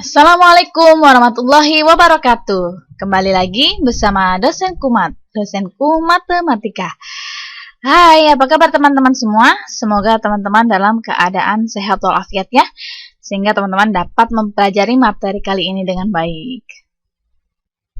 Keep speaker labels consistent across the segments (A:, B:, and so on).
A: Assalamualaikum warahmatullahi wabarakatuh. Kembali lagi bersama dosenku matematika. Hai, apa kabar teman-teman semua? Semoga teman-teman dalam keadaan sehat walafiat ya, sehingga teman-teman dapat mempelajari materi kali ini dengan baik.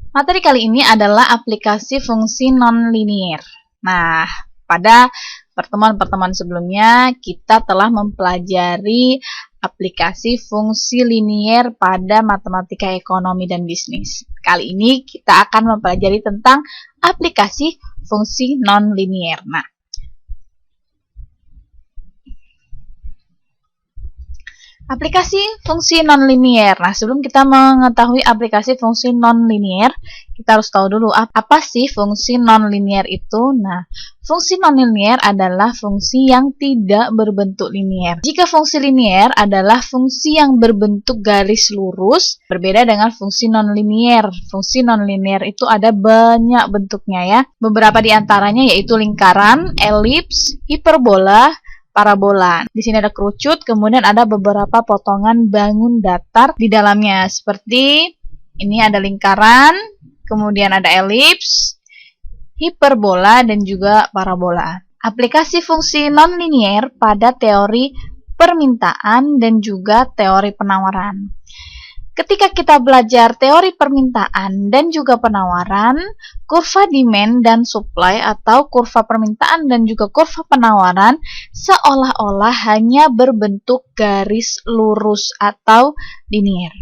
A: Materi kali ini adalah aplikasi fungsi non-linier. Nah, pada pertemuan-pertemuan sebelumnya kita telah mempelajari aplikasi fungsi linier pada matematika ekonomi dan bisnis. Kali ini kita akan mempelajari tentang aplikasi fungsi non-linier. Nah, aplikasi fungsi non-linier. Nah, sebelum kita mengetahui aplikasi fungsi non-linier, kita harus tahu dulu apa sih fungsi non-linier itu. Nah, fungsi non-linier adalah fungsi yang tidak berbentuk linier. Jika fungsi linier adalah fungsi yang berbentuk garis lurus, berbeda dengan fungsi non-linier. Fungsi non-linier itu ada banyak bentuknya ya. Beberapa di antaranya yaitu lingkaran, elips, hiperbola, parabola. Di sini ada kerucut, kemudian ada beberapa potongan bangun datar di dalamnya. Seperti ini ada lingkaran, kemudian ada elips, hiperbola, dan juga parabola. Aplikasi fungsi non-linier pada teori permintaan dan juga teori penawaran. Ketika kita belajar teori permintaan dan juga penawaran, kurva demand dan supply atau kurva permintaan dan juga kurva penawaran seolah-olah hanya berbentuk garis lurus atau linier.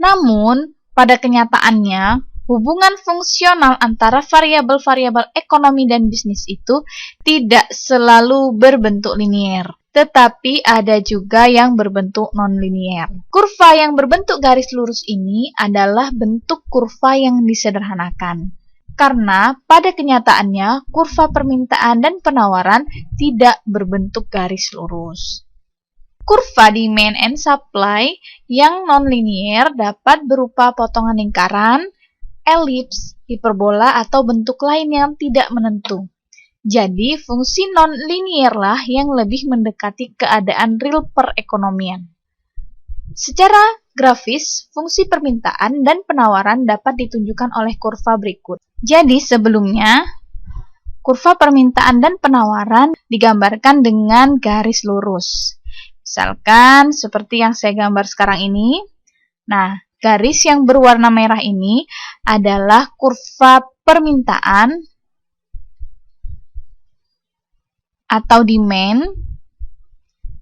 A: Namun, pada kenyataannya, hubungan fungsional antara variabel-variabel ekonomi dan bisnis itu tidak selalu berbentuk linier, tetapi ada juga yang berbentuk non-linier. Kurva yang berbentuk garis lurus ini adalah bentuk kurva yang disederhanakan. Karena pada kenyataannya, kurva permintaan dan penawaran tidak berbentuk garis lurus. Kurva demand and supply yang non-linier dapat berupa potongan lingkaran, elips, hiperbola, atau bentuk lain yang tidak menentu. Jadi, fungsi non-linier lah yang lebih mendekati keadaan real perekonomian. Secara grafis, fungsi permintaan dan penawaran dapat ditunjukkan oleh kurva berikut. Jadi, sebelumnya, kurva permintaan dan penawaran digambarkan dengan garis lurus. Misalkan, seperti yang saya gambar sekarang ini. Nah, garis yang berwarna merah ini adalah kurva permintaan atau demand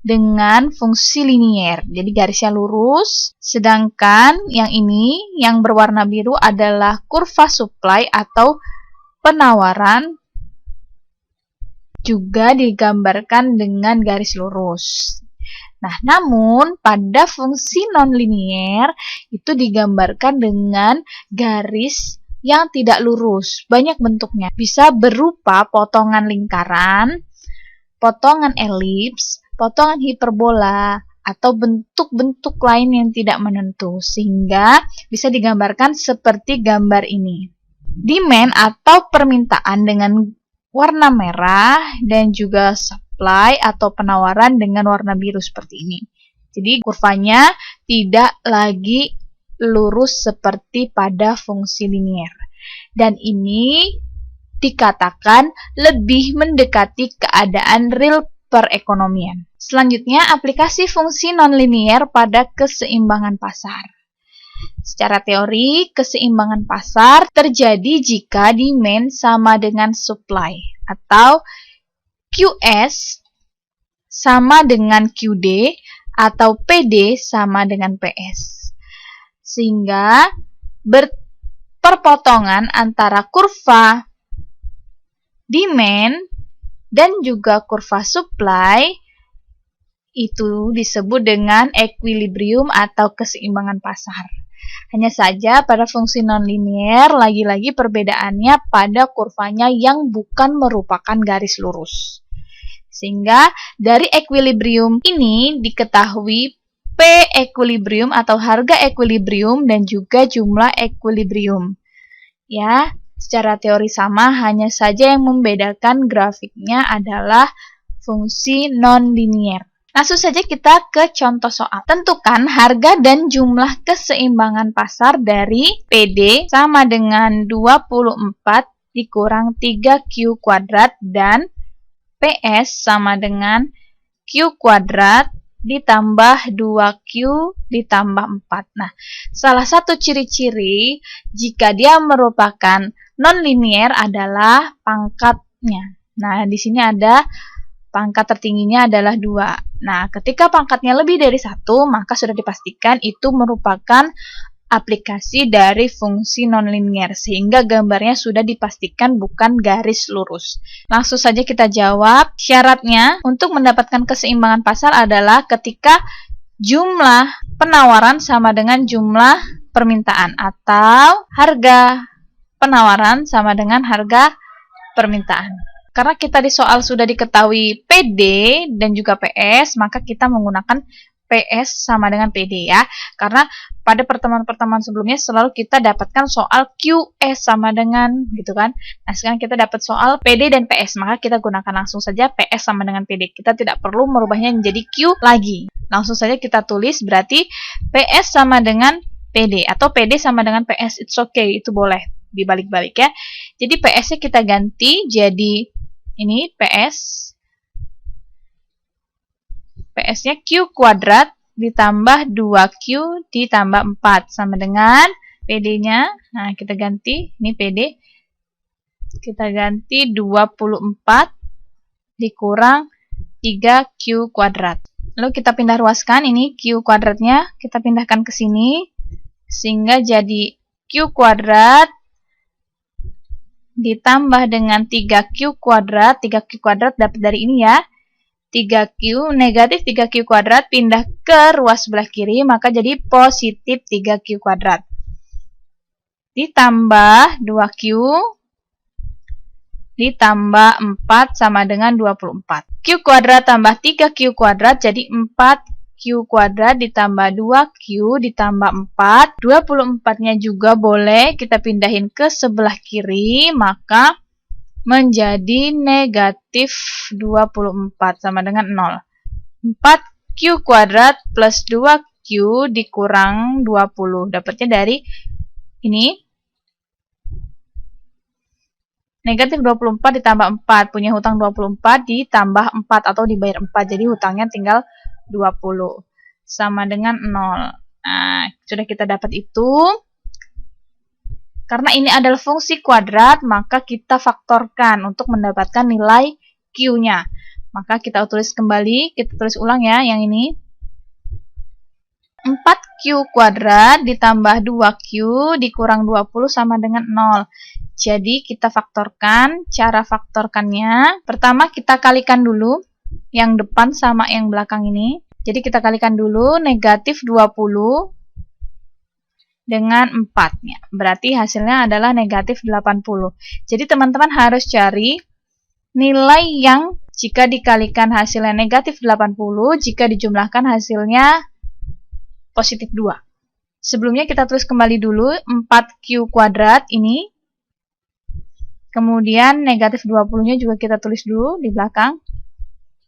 A: dengan fungsi linier. Jadi garisnya lurus, sedangkan yang ini yang berwarna biru adalah kurva supply atau penawaran, juga digambarkan dengan garis lurus. Nah, namun pada fungsi non-linier itu digambarkan dengan garis yang tidak lurus. Banyak bentuknya. Bisa berupa potongan lingkaran, potongan elips, potongan hiperbola, atau bentuk-bentuk lain yang tidak menentu, sehingga bisa digambarkan seperti gambar ini. Demand atau permintaan dengan warna merah dan juga supply atau penawaran dengan warna biru seperti ini. Jadi kurvanya tidak lagi lurus seperti pada fungsi linier. Dan ini dikatakan lebih mendekati keadaan real perekonomian. Selanjutnya, aplikasi fungsi non-linier pada keseimbangan pasar. Secara teori, keseimbangan pasar terjadi jika demand sama dengan supply, atau QS sama dengan QD, atau PD sama dengan PS. Sehingga perpotongan antara kurva demand dan juga kurva supply itu disebut dengan equilibrium atau keseimbangan pasar. Hanya saja pada fungsi non-linier, lagi-lagi perbedaannya pada kurvanya yang bukan merupakan garis lurus. Sehingga dari equilibrium ini diketahui P equilibrium atau harga equilibrium dan juga jumlah equilibrium. Ya, secara teori sama, hanya saja yang membedakan grafiknya adalah fungsi non-linier. Langsung saja kita ke contoh soal. Tentukan harga dan jumlah keseimbangan pasar dari PD sama dengan 24 dikurang 3Q kuadrat dan PS sama dengan Q kuadrat ditambah 2Q ditambah 4. Nah, salah satu ciri-ciri jika dia merupakan non-linear adalah pangkatnya. Nah, di sini ada pangkat tertingginya adalah 2. Nah, ketika pangkatnya lebih dari 1, maka sudah dipastikan itu merupakan aplikasi dari fungsi nonlinear, sehingga gambarnya sudah dipastikan bukan garis lurus. Langsung saja kita jawab. Syaratnya untuk mendapatkan keseimbangan pasar adalah ketika jumlah penawaran sama dengan jumlah permintaan, atau harga penawaran sama dengan harga permintaan. Karena kita di soal sudah diketahui PD dan juga PS, maka kita menggunakan PS sama dengan PD ya. Karena pada pertemuan-pertemuan sebelumnya selalu kita dapatkan soal QS sama dengan gitu kan. Nah, sekarang kita dapat soal PD dan PS, maka kita gunakan langsung saja PS sama dengan PD. Kita tidak perlu merubahnya menjadi Q lagi. Langsung saja kita tulis, berarti PS sama dengan PD atau PD sama dengan PS, it's okay, itu boleh dibalik-balik ya. Jadi PS-nya kita ganti jadi ini PS-nya Q kuadrat ditambah 2Q ditambah 4 sama dengan PD-nya. Nah, kita ganti, ini PD. Kita ganti 24 dikurang 3Q kuadrat. Lalu kita pindah ruaskan, ini Q kuadratnya kita pindahkan ke sini. Sehingga jadi Q kuadrat ditambah dengan 3Q kuadrat. 3Q kuadrat dapat dari ini ya. 3Q, negatif 3Q kuadrat pindah ke ruas sebelah kiri, maka jadi positif 3Q kuadrat. Ditambah 2Q, ditambah 4 sama dengan 24. Q kuadrat tambah 3Q kuadrat jadi 4Q kuadrat ditambah 2Q ditambah 4. 24-nya juga boleh kita pindahin ke sebelah kiri, maka menjadi negatif 24 sama dengan 0. 4Q kuadrat plus 2Q dikurang 20. Dapatnya dari ini. Negatif 24 ditambah 4. Punya hutang 24 ditambah 4 atau dibayar 4. Jadi hutangnya tinggal 20. Sama dengan 0. Nah, sudah kita dapat itu. Karena ini adalah fungsi kuadrat, maka kita faktorkan untuk mendapatkan nilai Q-nya. Maka kita tulis kembali, kita tulis ulang ya, yang ini. 4Q kuadrat ditambah 2Q dikurang 20 sama dengan 0. Jadi kita faktorkan, cara faktorkannya, pertama kita kalikan dulu yang depan sama yang belakang ini. Jadi kita kalikan dulu negatif 20 dengan 4-nya. Berarti hasilnya adalah negatif 80. Jadi teman-teman harus cari nilai yang jika dikalikan hasilnya negatif 80, jika dijumlahkan hasilnya positif 2. Sebelumnya kita tulis kembali dulu 4Q kuadrat ini. Kemudian negatif 20-nya juga kita tulis dulu di belakang.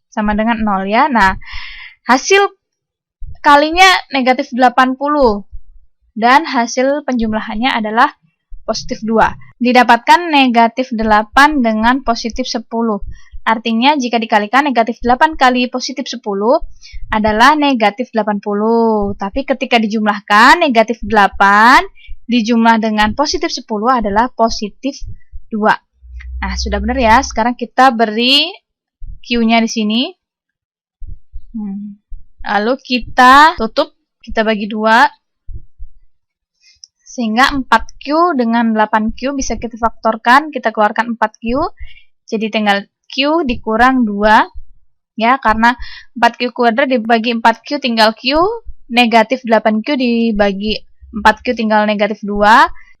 A: Sama dengan 0 ya. Nah, hasil kalinya negatif 80. Dan hasil penjumlahannya adalah positif 2. Didapatkan negatif 8 dengan positif 10. Artinya jika dikalikan negatif 8 kali positif 10 adalah negatif 80. Tapi ketika dijumlahkan negatif 8 dijumlah dengan positif 10 adalah positif 2. Nah, sudah benar ya. Sekarang kita beri Q-nya di sini. Lalu kita tutup, kita bagi 2. Sehingga 4Q dengan 8Q bisa kita faktorkan, kita keluarkan 4Q. Jadi tinggal Q dikurang 2. Ya, karena 4Q kuadrat dibagi 4Q tinggal Q, negatif 8Q dibagi 4Q tinggal negatif 2.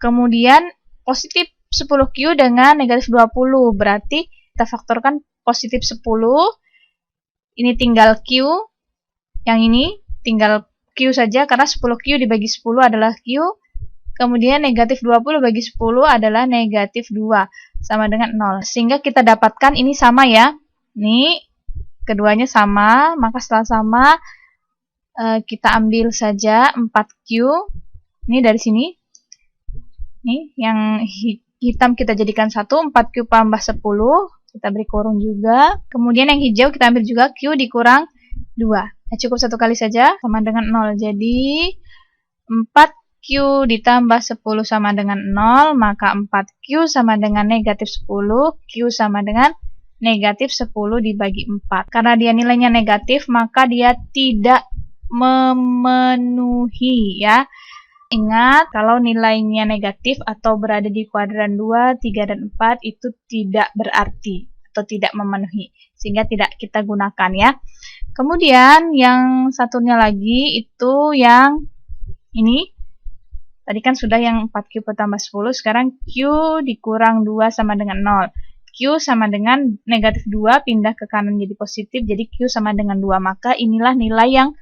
A: Kemudian positif 10Q dengan negatif 20. Berarti kita faktorkan positif 10. Ini tinggal Q. Yang ini tinggal Q saja karena 10Q dibagi 10 adalah Q. Kemudian negatif 20 bagi 10 adalah negatif 2. Sama dengan 0. Sehingga kita dapatkan ini sama ya. Ini keduanya sama, maka setelah sama, kita ambil saja 4Q. Ini dari sini. Nih, yang hitam kita jadikan 1, 4Q tambah 10. Kita beri kurung juga. Kemudian yang hijau kita ambil juga Q dikurang 2. Nah, cukup satu kali saja, sama dengan 0. Jadi, 4Q ditambah 10 sama dengan 0, maka 4Q sama dengan negatif 10, Q sama dengan negatif 10 dibagi 4. Karena dia nilainya negatif, maka dia tidak memenuhi, ya. Ingat, kalau nilainya negatif atau berada di kuadran 2, 3, dan 4 itu tidak berarti atau tidak memenuhi, sehingga tidak kita gunakan, ya. Kemudian yang satunya lagi itu yang ini. Tadi kan sudah yang 4Q tambah 10, sekarang Q dikurang 2 sama dengan 0. Q sama dengan negatif 2, pindah ke kanan jadi positif, jadi Q sama dengan 2. Maka inilah nilai yang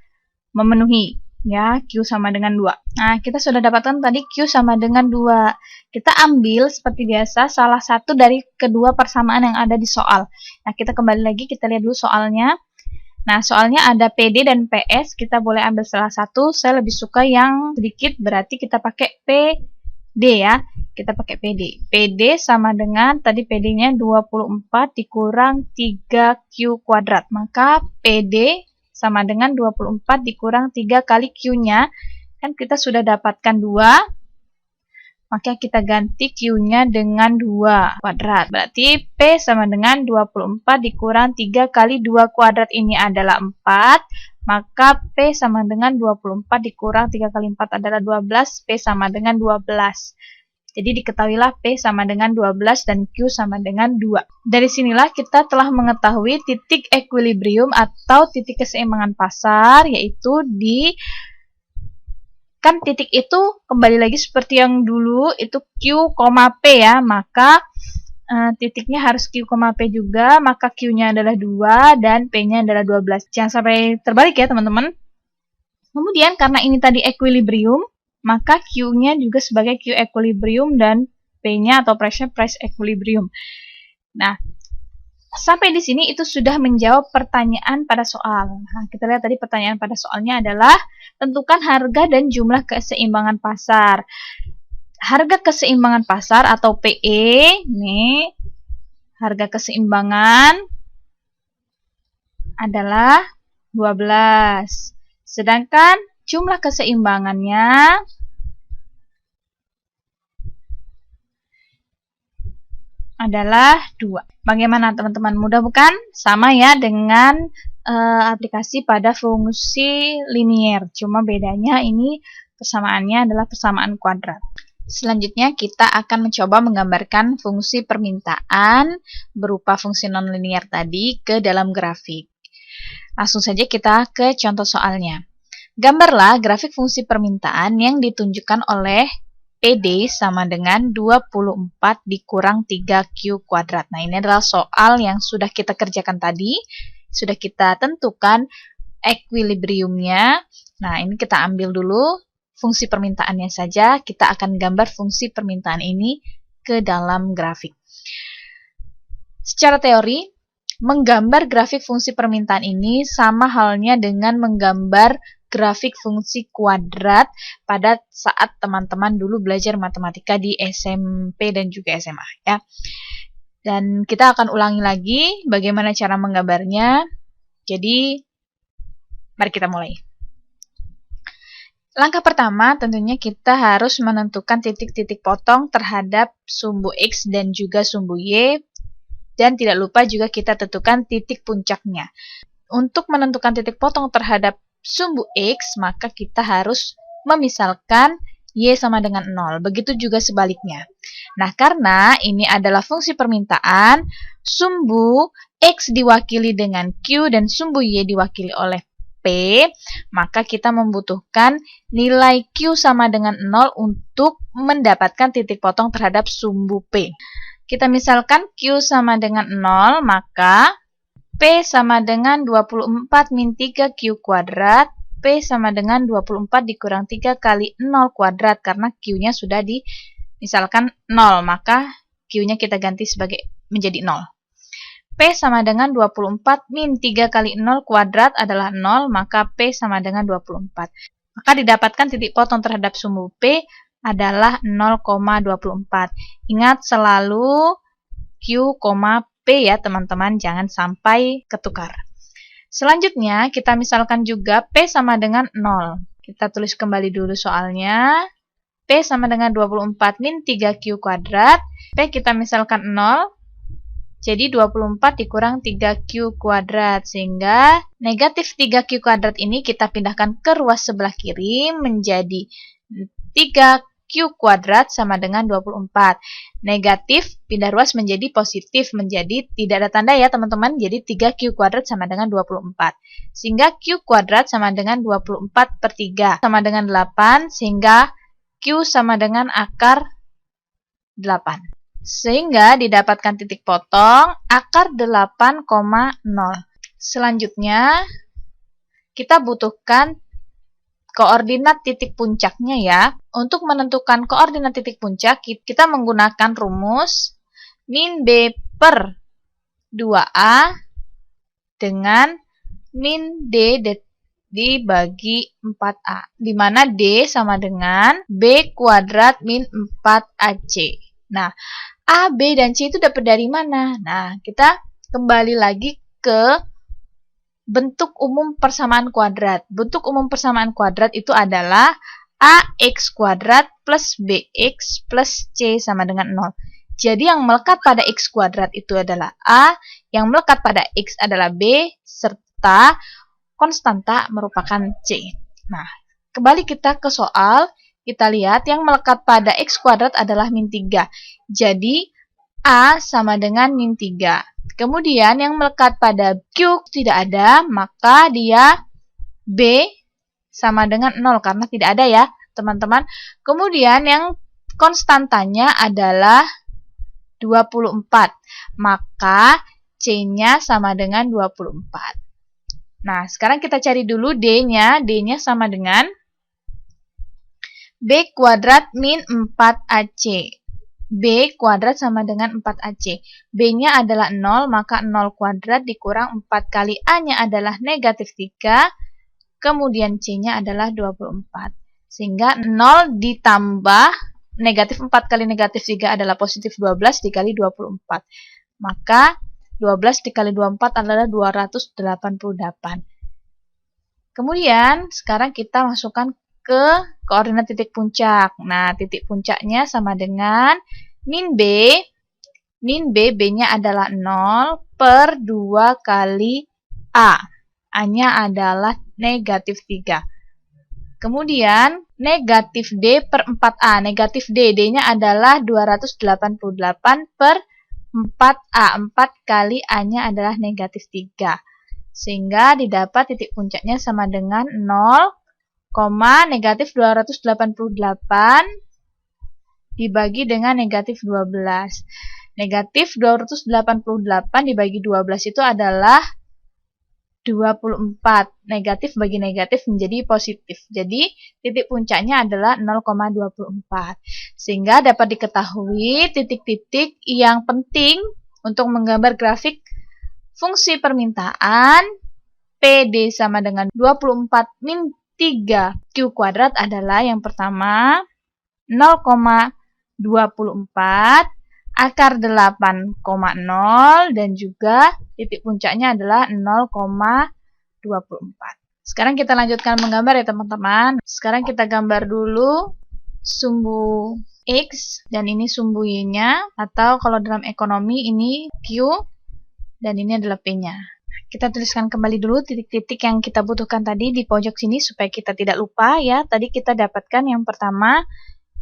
A: memenuhi. Ya, Q sama dengan 2. Nah, kita sudah dapatkan tadi Q sama dengan 2. Kita ambil seperti biasa salah satu dari kedua persamaan yang ada di soal. Nah, kita kembali lagi, kita lihat dulu soalnya. Nah, soalnya ada PD dan PS, kita boleh ambil salah satu. Saya lebih suka yang sedikit, berarti kita pakai PD, ya. Kita pakai PD. PD sama dengan, tadi PD-nya 24 dikurang 3Q kuadrat. Maka PD sama dengan 24 dikurang 3 kali Q-nya. Kan kita sudah dapatkan 2. Maka kita ganti Q-nya dengan 2 kuadrat. Berarti P sama dengan 24 dikurang 3 kali 2 kuadrat ini adalah 4. Maka P sama dengan 24 dikurang 3 kali 4 adalah 12. P sama dengan 12. Jadi diketahuilah P sama dengan 12 dan Q sama dengan 2. Dari sinilah kita telah mengetahui titik equilibrium atau titik keseimbangan pasar, yaitu di, kan titik itu kembali lagi seperti yang dulu, itu Q, P, ya. Maka titiknya harus Q, P juga, maka Q-nya adalah 2 dan P-nya adalah 12. Jangan sampai terbalik ya teman-teman. Kemudian karena ini tadi equilibrium, maka Q-nya juga sebagai Q equilibrium dan P-nya atau price equilibrium. Nah, sampai di sini itu sudah menjawab pertanyaan pada soal. Nah, kita lihat tadi pertanyaan pada soalnya adalah tentukan harga dan jumlah keseimbangan pasar. Harga keseimbangan pasar atau PE, nih, harga keseimbangan adalah 12. Sedangkan jumlah keseimbangannya adalah 2. Bagaimana teman-teman? Mudah bukan? Sama ya dengan aplikasi pada fungsi linier. Cuma bedanya ini persamaannya adalah persamaan kuadrat. Selanjutnya kita akan mencoba menggambarkan fungsi permintaan berupa fungsi nonlinier tadi ke dalam grafik. Langsung saja kita ke contoh soalnya. Gambarlah grafik fungsi permintaan yang ditunjukkan oleh PD sama dengan 24 dikurang 3Q kuadrat. Nah, ini adalah soal yang sudah kita kerjakan tadi. Sudah kita tentukan equilibriumnya. Nah, ini kita ambil dulu fungsi permintaannya saja. Kita akan gambar fungsi permintaan ini ke dalam grafik. Secara teori, menggambar grafik fungsi permintaan ini sama halnya dengan menggambar grafik fungsi kuadrat pada saat teman-teman dulu belajar matematika di SMP dan juga SMA, ya. Dan kita akan ulangi lagi bagaimana cara menggambarnya. Jadi, mari kita mulai. Langkah pertama tentunya kita harus menentukan titik-titik potong terhadap sumbu X dan juga sumbu Y. Dan tidak lupa juga kita tentukan titik puncaknya. Untuk menentukan titik potong terhadap sumbu X, maka kita harus memisalkan Y sama dengan 0. Begitu juga sebaliknya. Nah, karena ini adalah fungsi permintaan, sumbu X diwakili dengan Q dan sumbu Y diwakili oleh P, maka kita membutuhkan nilai Q sama dengan 0 untuk mendapatkan titik potong terhadap sumbu P. Kita misalkan Q sama dengan 0, maka P sama dengan 24 min 3Q kuadrat. P sama dengan 24 dikurang 3 kali 0 kuadrat. Karena Q-nya sudah misalkan 0, maka Q-nya kita ganti menjadi 0. P sama dengan 24 min 3 kali 0 kuadrat adalah 0, maka P sama dengan 24. Maka didapatkan titik potong terhadap sumbu P adalah 0,24. Ingat selalu Q, P ya teman-teman, jangan sampai ketukar. Selanjutnya kita misalkan juga P sama dengan 0. Kita tulis kembali dulu soalnya. P sama dengan 24 min 3Q kuadrat. P kita misalkan 0. Jadi 24 dikurang 3Q kuadrat, sehingga negatif 3Q kuadrat ini kita pindahkan ke ruas sebelah kiri menjadi 3Q kuadrat sama dengan 24. Negatif pindah ruas menjadi positif, menjadi tidak ada tanda ya teman-teman, jadi 3Q kuadrat sama dengan 24. Sehingga Q kuadrat sama dengan 24 per 3 sama dengan 8, sehingga Q sama dengan akar 8. Sehingga didapatkan titik potong akar 8,0. Selanjutnya, kita butuhkan koordinat titik puncaknya ya. Untuk menentukan koordinat titik puncak, kita menggunakan rumus min B per 2A dengan min D dibagi 4A. Di mana D sama dengan B kuadrat min 4AC. Nah, A, B, dan C itu dapat dari mana? Nah, kita kembali lagi ke bentuk umum persamaan kuadrat. Bentuk umum persamaan kuadrat itu adalah AX kuadrat plus BX plus C sama dengan 0. Jadi yang melekat pada X kuadrat itu adalah A, yang melekat pada X adalah B, serta konstanta merupakan C. Nah, kembali kita ke soal. Kita lihat yang melekat pada X kuadrat adalah min 3. Jadi, A sama dengan min 3. Kemudian yang melekat pada Q tidak ada, maka dia B sama dengan 0 karena tidak ada ya, teman-teman. Kemudian yang konstantanya adalah 24. Maka C-nya sama dengan 24. Nah, sekarang kita cari dulu D-nya. D-nya sama dengan B kuadrat min 4AC. B kuadrat sama dengan 4AC. B-nya adalah 0, maka 0 kuadrat dikurang 4 kali A-nya adalah negatif 3, kemudian C-nya adalah 24. Sehingga 0 ditambah negatif 4 kali negatif 3 adalah positif 12 dikali 24. Maka 12 dikali 24 adalah 288. Kemudian sekarang kita masukkan ke koordinat titik puncak. Nah, titik puncaknya sama dengan min B. Min B, B-nya adalah 0 per 2 kali A. A-nya adalah negatif 3. Kemudian, negatif D per 4A. Negatif D, D-nya adalah 288 per 4A. 4 kali A-nya adalah negatif 3. Sehingga didapat titik puncaknya sama dengan 0, negatif 288 dibagi dengan negatif 12. Negatif 288 dibagi 12 itu adalah 24. Negatif bagi negatif menjadi positif. Jadi, titik puncaknya adalah 0,24. Sehingga dapat diketahui titik-titik yang penting untuk menggambar grafik fungsi permintaan PD sama dengan 24 min 3Q kuadrat adalah yang pertama 0,24 akar 8,0 dan juga titik puncaknya adalah 0,24. Sekarang kita lanjutkan menggambar ya teman-teman. Sekarang kita gambar dulu sumbu X dan ini sumbu Y-nya, atau kalau dalam ekonomi ini Q dan ini adalah P-nya. Kita tuliskan kembali dulu titik-titik yang kita butuhkan tadi di pojok sini supaya kita tidak lupa ya. Tadi kita dapatkan yang pertama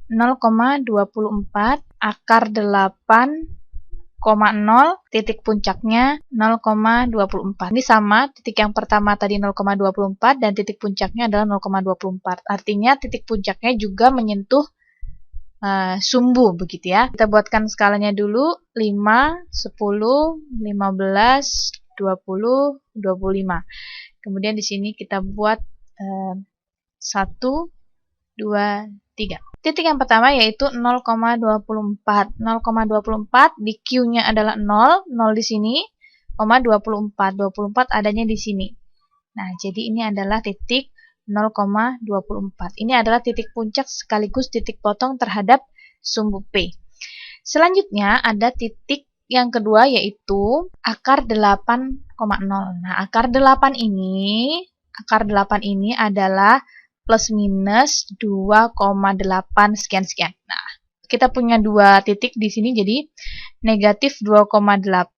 A: 0,24 akar 8,0 titik puncaknya 0,24. Ini sama, titik yang pertama tadi 0,24 dan titik puncaknya adalah 0,24. Artinya titik puncaknya juga menyentuh sumbu begitu ya. Kita buatkan skalanya dulu 5, 10, 15, 20, 25. Kemudian di sini kita buat 1, 2, 3. Titik yang pertama yaitu 0,24. 0,24 di Q-nya adalah 0, 0 di sini. 0,24. 24 adanya di sini. Nah, jadi ini adalah titik 0,24. Ini adalah titik puncak sekaligus titik potong terhadap sumbu P. Selanjutnya ada titik yang kedua yaitu akar 8,0. Nah, akar 8 ini adalah plus minus 2,8 sekian-sekian. Nah, kita punya dua titik di sini, jadi negatif 2,8,0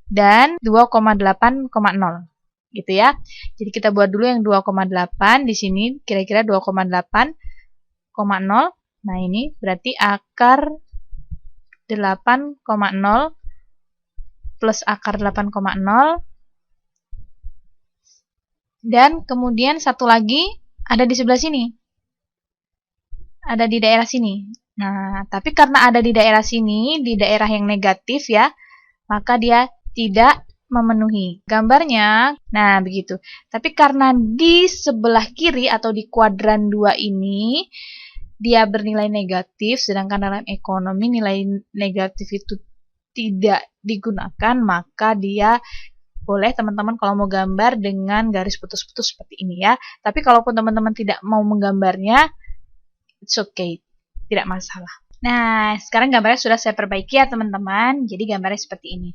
A: dan 2,8,0 gitu ya. Jadi kita buat dulu yang 2,8 di sini, kira-kira 2,8,0. Nah, ini berarti akar 8,0 plus akar 8,0. Dan kemudian satu lagi ada di sebelah sini. Ada di daerah sini. Nah, tapi karena ada di daerah sini, di daerah yang negatif ya, maka dia tidak memenuhi gambarnya. Nah, begitu. Tapi karena di sebelah kiri atau di kuadran 2 ini, dia bernilai negatif, sedangkan dalam ekonomi nilai negatif itu tidak digunakan, maka dia boleh teman-teman kalau mau gambar dengan garis putus-putus seperti ini ya. Tapi kalaupun teman-teman tidak mau menggambarnya, it's okay, tidak masalah. Nah, sekarang gambarnya sudah saya perbaiki ya teman-teman. Jadi gambarnya seperti ini.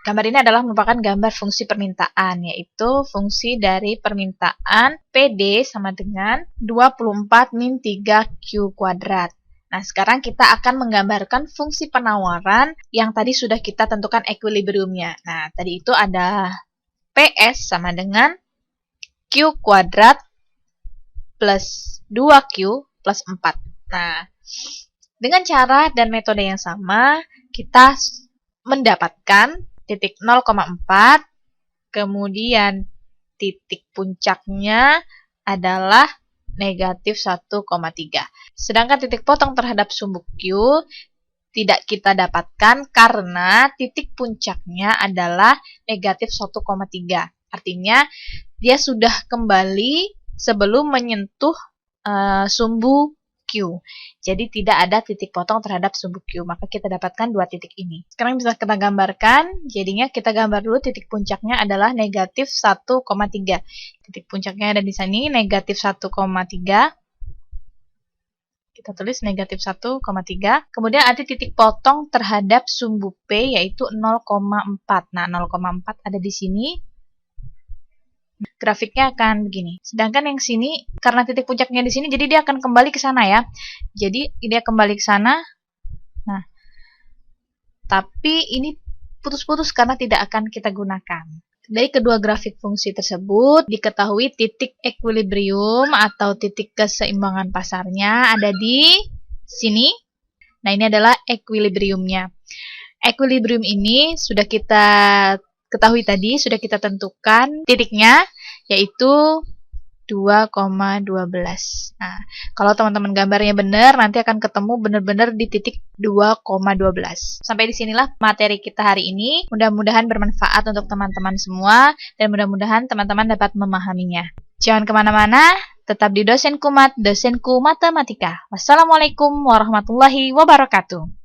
A: Gambar ini adalah merupakan gambar fungsi permintaan, yaitu fungsi dari permintaan PD sama dengan 24 min 3Q kuadrat. Nah, sekarang kita akan menggambarkan fungsi penawaran yang tadi sudah kita tentukan equilibriumnya. Nah, tadi itu ada PS sama dengan Q kuadrat plus 2Q plus 4. Nah, dengan cara dan metode yang sama, kita mendapatkan titik 0,4, kemudian titik puncaknya adalah negatif 1,3. Sedangkan titik potong terhadap sumbu Q tidak kita dapatkan karena titik puncaknya adalah negatif 1,3. Artinya dia sudah kembali sebelum menyentuh sumbu Q. Jadi tidak ada titik potong terhadap sumbu Q. Maka kita dapatkan dua titik ini. Sekarang bisa kita gambarkan. Jadinya kita gambar dulu titik puncaknya adalah negatif 1,3. Titik puncaknya ada di sini, negatif 1,3. Kita tulis negatif 1,3. Kemudian ada titik potong terhadap sumbu P yaitu 0,4. Nah, 0,4 ada di sini. Grafiknya akan begini. Sedangkan yang sini, karena titik puncaknya di sini, jadi dia akan kembali ke sana ya. Jadi dia kembali ke sana. Nah, tapi ini putus-putus karena tidak akan kita gunakan. Dari kedua grafik fungsi tersebut, diketahui titik equilibrium atau titik keseimbangan pasarnya ada di sini. Nah, ini adalah equilibriumnya. Equilibrium ini sudah kita ketahui tadi, sudah kita tentukan titiknya, yaitu 2,12. Nah, kalau teman-teman gambarnya benar, nanti akan ketemu benar-benar di titik 2,12. Sampai disinilah materi kita hari ini. Mudah-mudahan bermanfaat untuk teman-teman semua, dan mudah-mudahan teman-teman dapat memahaminya. Jangan kemana-mana, tetap di Dosen Kumat, dosenku matematika. Wassalamualaikum warahmatullahi wabarakatuh.